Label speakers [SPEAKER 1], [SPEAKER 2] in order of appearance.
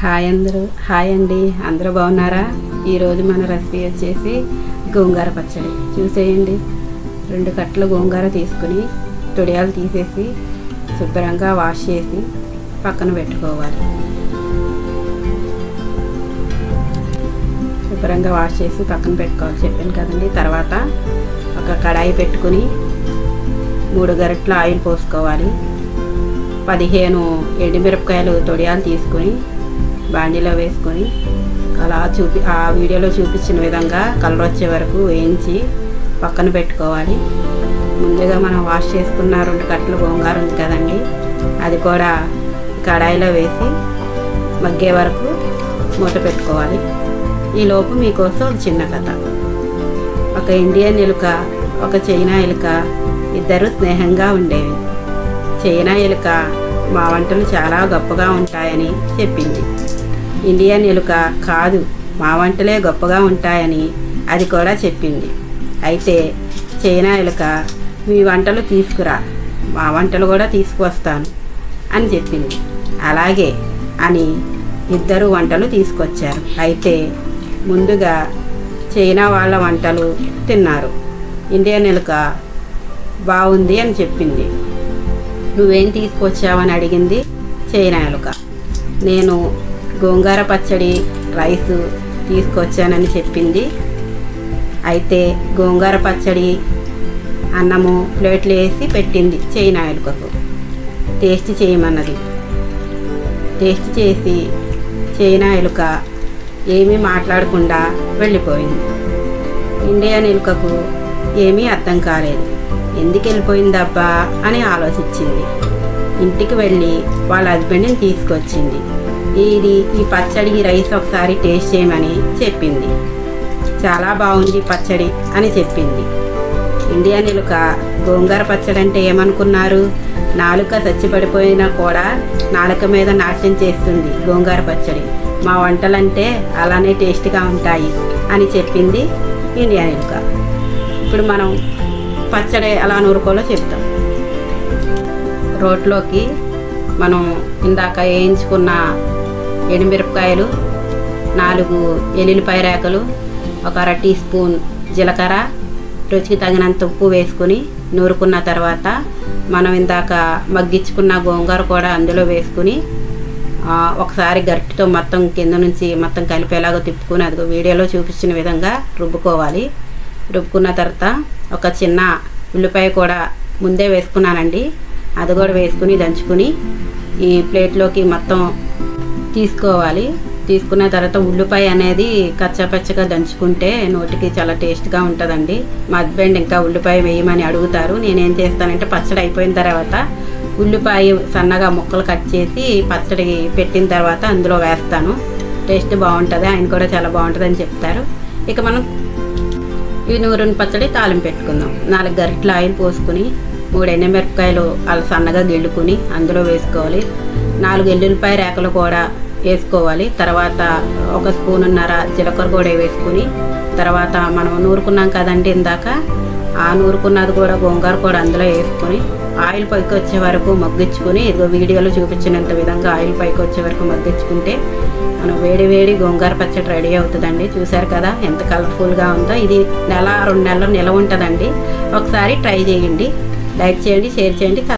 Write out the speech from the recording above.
[SPEAKER 1] Hi అండి, అందరూ బాగున్నారా? ఈరోజు మన రెసిపీ వచ్చేసి గోంగూర పచ్చడి. చూసేయండి, 2 కట్టలు గోంగూర తీసుకుని తొడియాలు తీసేసి శుభ్రంగా వాష్ చేసి పక్కన పెట్టుకోవాలి. శుభ్రంగా వాష్ చేసి పక్కన పెట్టుకోవాలి చెప్పాను కదండి. తర్వాత ఒక కడాయి పెట్టుకుని 3 గరిటెల ఆయిల్ పోసుకోవాలి. 15 ఎండుమిరపకాయలు తొడియాలు తీసుకొని బాండీలో వేసుకొని అలా ఆ వీడియోలో చూపించిన విధంగా కలర్ వచ్చే వరకు వేయించి పక్కన పెట్టుకోవాలి. ముందుగా మనం వాష్ చేసుకున్న 2 కట్టలు గోంగూర ఉంది కదండి, అది కూడా కడాయిలో వేసి మగ్గే వరకు మూత పెట్టుకోవాలి. ఈలోపు మీకోసం చిన్న కథ. ఒక ఇండియన్ ఎలుక, ఒక చైనా ఎలుక ఇద్దరు స్నేహంగా ఉండేవి. చైనా ఎలుక మా వంటలు చాలా గొప్పగా ఉంటాయని చెప్పింది. ఇండియన్ ఎలుక కాదు, మా వంటలే గొప్పగా ఉంటాయని అది కూడా చెప్పింది. అయితే చైనా ఎలుక మీ వంటలు తీసుకురా, మా వంటలు కూడా తీసుకువస్తాను అని చెప్పింది. అలాగే అని ఇద్దరు వంటలు తీసుకొచ్చారు. అయితే ముందుగా చైనా వాళ్ళ వంటలు తిన్నారు. ఇండియన్ ఎలుక బాగుంది అని చెప్పింది. నువ్వేం తీసుకొచ్చావని అడిగింది చైనా ఎలుక. నేను గోంగూర పచ్చడి, రైసు తీసుకొచ్చానని చెప్పింది. అయితే గోంగూర పచ్చడి, అన్నము ప్లేట్లు వేసి పెట్టింది చైనా ఎలుకకు. టేస్ట్ చేయమన్నది. టేస్ట్ చేసి చైనా ఎలుక ఏమీ మాట్లాడకుండా వెళ్ళిపోయింది. ఇండియన్ ఎలుకకు ఏమీ అర్థం కాలేదు. ఎందుకు వెళ్ళిపోయిందబ్బా అని ఆలోచించింది. ఇంటికి వెళ్ళి వాళ్ళ హస్బెండ్ని తీసుకొచ్చింది. ఈ పచ్చడి, రైస్ ఒకసారి టేస్ట్ చేయమని చెప్పింది. చాలా బాగుంది పచ్చడి అని చెప్పింది. ఇండియన్ ఎలుక గోంగూర పచ్చడి అంటే ఏమనుకున్నారు? నాలుక చచ్చిపడిపోయినా కూడా నాలుక మీద నాట్యం చేస్తుంది గోంగూర పచ్చడి. మా వంటలంటే అలానే టేస్ట్గా ఉంటాయి అని చెప్పింది ఇండియన్ ఎలుక. ఇప్పుడు మనం పచ్చడి ఎలా నూరుకోవాలో చెప్తాం. రోట్లోకి మనం ఇందాక వేయించుకున్న ఎండుమిరపకాయలు, 4 ఎల్లుల్లిపాయ రేకలు, ఒక 1/2 టీ స్పూన్ జీలకర్ర, రుచికి తగినంత ఉప్పు వేసుకుని నూరుకున్న తర్వాత మనం ఇందాక మగ్గించుకున్న గోంగూర కూడా అందులో వేసుకుని ఒకసారి గరిటెతో మొత్తం కింద నుంచి మొత్తం కలిపేలాగా తిప్పుకొని అదిగో వీడియోలో చూపించిన విధంగా రుబ్బుకోవాలి. రుబ్బుకున్న తర్వాత ఒక చిన్న ఉల్లిపాయ కూడా ముందే వేసుకున్నానండి, అది కూడా వేసుకుని దంచుకుని ఈ ప్లేట్లోకి మొత్తం తీసుకోవాలి. తీసుకున్న తర్వాత ఉల్లిపాయ అనేది కచ్చాపచ్చగా దంచుకుంటే నోటికి చాలా టేస్ట్గా ఉంటుందండి. మా హస్బెండ్ ఇంకా ఉల్లిపాయ వేయమని అడుగుతారు. నేనేం చేస్తానంటే పచ్చడి అయిపోయిన తర్వాత ఉల్లిపాయ సన్నగా ముక్కలు కట్ చేసి పచ్చడి పెట్టిన తర్వాత అందులో వేస్తాను. టేస్ట్ బాగుంటుంది, ఆయన కూడా చాలా బాగుంటుంది అని చెప్తారు. ఇక మనం ఈ నూరుని పచ్చడి తాలింపు పెట్టుకుందాం. 4 గరిటెల ఆయిల్ పోసుకుని 3 ఎండుమిరపకాయలు అలా సన్నగా గిల్లుకుని అందులో వేసుకోవాలి. 4 ఎల్లుల్లిపాయ రేకలు కూడా వేసుకోవాలి. తర్వాత 1 స్పూనున్నర జీలకర్ర కూడా వేసుకుని తర్వాత మనం నూరుకున్నాం కదండి ఇందాక, ఆ నూరుకున్నది కూడా గోంగూర కూడా అందులో వేసుకొని ఆయిల్ పైకి వచ్చే వరకు మగ్గించుకొని ఇదిగో వీడియోలో చూపించినంత విధంగా ఆయిల్ పైకి వచ్చే వరకు మగ్గించుకుంటే మనం వేడి గోంగూర పచ్చడి రెడీ అవుతుందండి. చూసారు కదా ఎంత కలర్ఫుల్గా ఉందో. ఇది 1-2 నెలలు నిలవ ఉంటుందండి. ఒకసారి ట్రై చేయండి. లైక్ చేయండి, షేర్ చేయండి.